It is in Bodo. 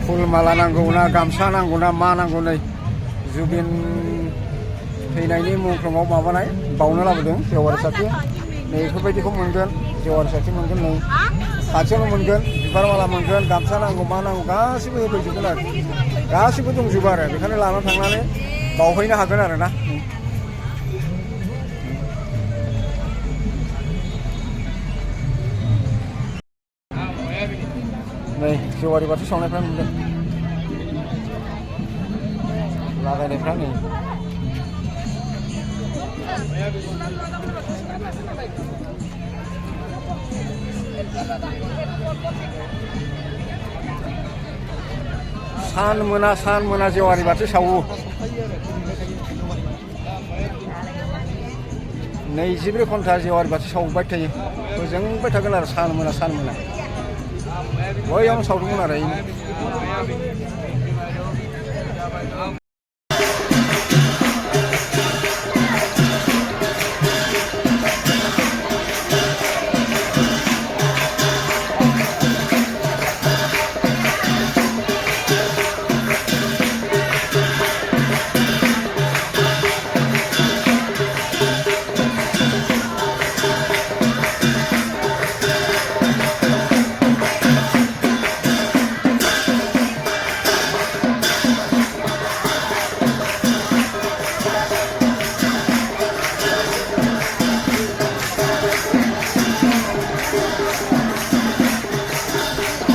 फुल माला नांगौ ना गामसा नांगौ ना मा नांगौ नै जुबिन थैनायनि मुंख्लङाव माबानाय बावनो लाबोदों जेवारि साथि नै बेफोरबायदिखौ मोनगोन जेवारि साथि मोनगोन नै खाथियावनो मोनगोन बिबार माला मोनगोन गामसा नांगौ मा नांगौ गासिबो होफैजोबगोन आरो गासिबो दंजोबो आरो बेखायनो लाना थांनानै बावहैनो हागोन आरो ना नै जेवारि बाथि सावनायफ्रा मोनगोन लागायनायफ्रा नै सान मोना जेवारि बाथि सावो 24 घन्टा जेवारि बाथि सावबाय थायो फोजोंबाय थागोन आरो सान मोना बैयावनो सावदोंमोन आरो